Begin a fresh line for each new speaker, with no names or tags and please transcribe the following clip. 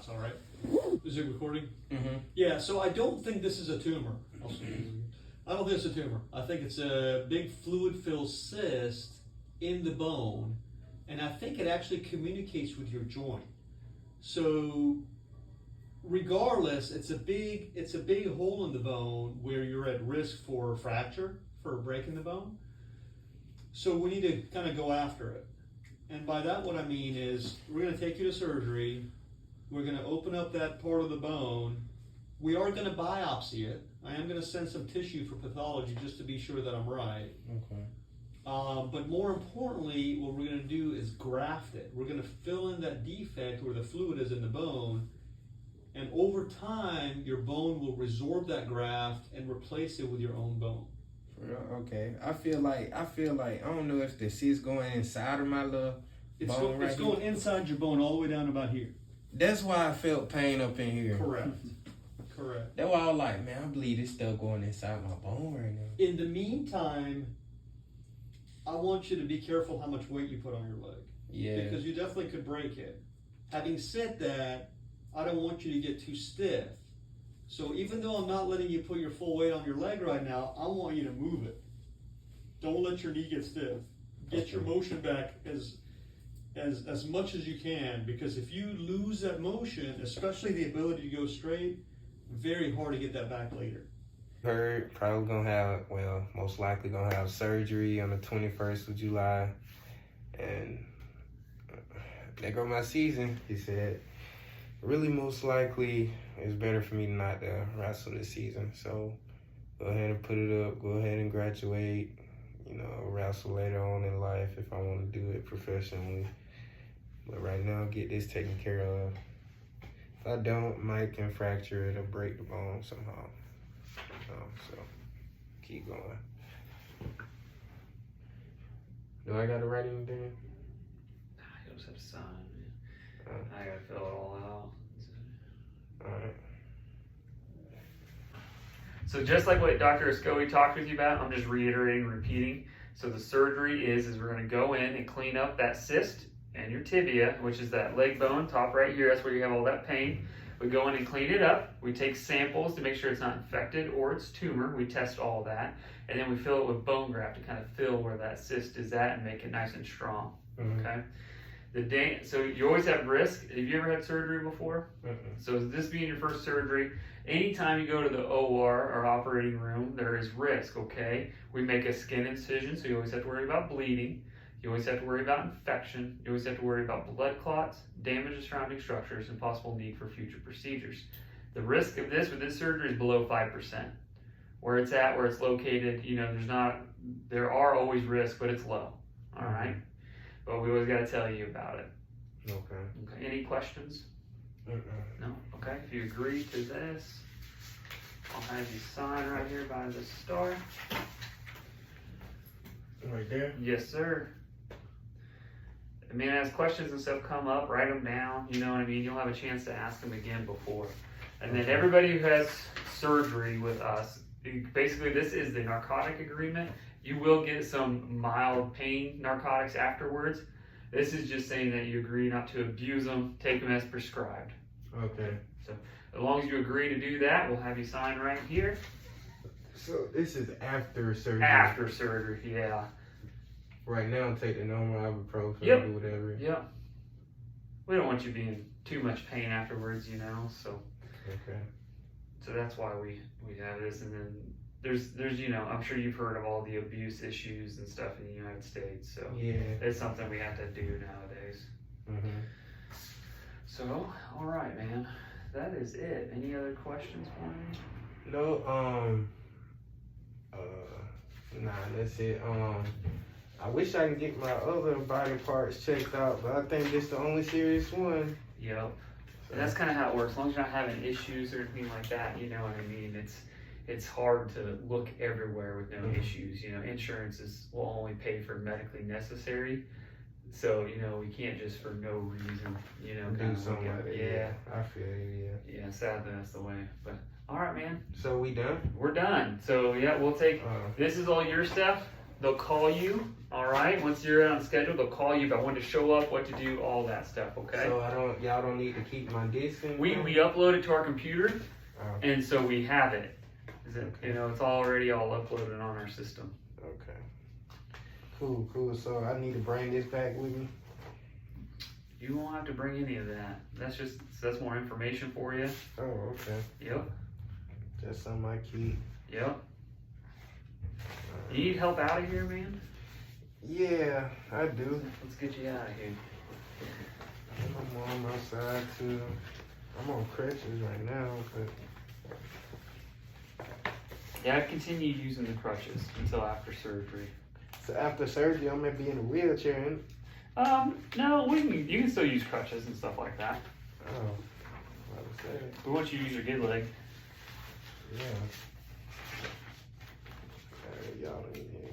stops, all right? Is it recording?
Mm-hmm.
Yeah, so I don't think this is a tumor. I don't think it's a tumor. I think it's a big fluid-filled cyst in the bone, and I think it actually communicates with your joint. So regardless, it's a big hole in the bone where you're at risk for fracture, for breaking the bone. So we need to kind of go after it. And by that, what I mean is we're going to take you to surgery. We're going to open up that part of the bone. We are going to biopsy it. I am going to send some tissue for pathology just to be sure that I'm right.
Okay.
But more importantly, what we're going to do is graft it. We're going to fill in that defect where the fluid is in the bone. And over time, your bone will resorb that graft and replace it with your own bone.
Okay. I feel like I don't know if the cyst going inside of my little bone
It's going inside your bone all the way down about here.
That's why I felt pain up in here.
Correct. Correct.
That's why I was like, man, I believe this stuff going inside my bone right now.
In the meantime, I want you to be careful how much weight you put on your leg.
Yeah.
Because you definitely could break it. Having said that, I don't want you to get too stiff. So even though I'm not letting you put your full weight on your leg right now, I want you to move it. Don't let your knee get stiff. Get your motion back as much as you can, because if you lose that motion, especially the ability to go straight, very hard to get that back later.
Heard probably gonna have, most likely gonna have surgery on the 21st of July. And there go my season, he said. Really, most likely, it's better for me not to wrestle this season. So go ahead and put it up. Go ahead and graduate. Wrestle later on in life if I want to do it professionally. But right now, get this taken care of. If I don't, Mike can fracture it or break the bone somehow. So keep going. Do I got to write anything?
You just have to sign, man. I gotta fill it all out.
Alright.
So just like what Dr. Escoe talked with you about, I'm just reiterating, repeating. So the surgery is we're gonna go in and clean up that cyst and your tibia, which is that leg bone, top right here, that's where you have all that pain. We go in and clean it up. We take samples to make sure it's not infected or it's tumor. We test all that. And then we fill it with bone graft to kind of fill where that cyst is at and make it nice and strong, okay? So you always have risk. Have you ever had surgery before? So this being your first surgery, anytime you go to the OR or operating room, there is risk, okay? We make a skin incision, so you always have to worry about bleeding. You always have to worry about infection. You always have to worry about blood clots, damage to surrounding structures, and possible need for future procedures. The risk of this with this surgery is below 5%. Where it's at, where it's located, there are always risks, but it's low, all right? But we always got to tell you about it. Okay. Any questions? No? Okay. If you agree to this, I'll have you sign right here by the star.
Right there?
Yes, sir. I mean, as questions and stuff come up, write them down. You know what I mean? You'll have a chance to ask them again before. And then everybody who has surgery with us, basically this is the narcotic agreement. You will get some mild pain narcotics afterwards. This is just saying that you agree not to abuse them, take them as prescribed.
Okay.
So as long as you agree to do that, we'll have you sign right here.
So this is after surgery?
After surgery, yeah.
Right now, take the normal ibuprofen, do whatever.
Yep. We don't want you being too much pain afterwards, so.
Okay.
So that's why we have this, and then there's I'm sure you've heard of all the abuse issues and stuff in the United States, so
yeah,
it's something we have to do nowadays. So, all right, man, that is it. Any other questions for me?
No, nah, that's it. I wish I could get my other body parts checked out, but I think this is the only serious one.
Yep. And that's kind of how it works. As long as you're not having issues or anything like that, you know what I mean? It's hard to look everywhere with no issues. Insurance will only pay for medically necessary. So, we can't just for no reason,
do something like that.
Yeah.
I feel you,
Yeah, sadly that's the way. But all right, man.
So we done?
We're done. So yeah, we'll take this is all your stuff. They'll call you, all right? Once you're on schedule, they'll call you about when to show up, what to do, all that stuff, okay?
So y'all don't need to keep my disc in
We
there?
upload it to our computer,
Oh,
and so we have it.
Okay.
You know, it's already all uploaded on our system.
okay. Cool. So I need to bring this back with me?
You won't have to bring any of that. That's more information for you.
Oh, okay.
Yep.
Just something I keep.
Yep. You need help out of here, man?
Yeah, I do.
Let's get you out of here.
I'm on my side too. I'm on crutches right now, but
Yeah, I'd continue using the crutches until after surgery.
so after surgery, I'm gonna be in a wheelchair. And,
No, you can still use crutches and stuff like that.
oh, I was saying,
But once you use your good leg,
yeah. Y'all don't even hear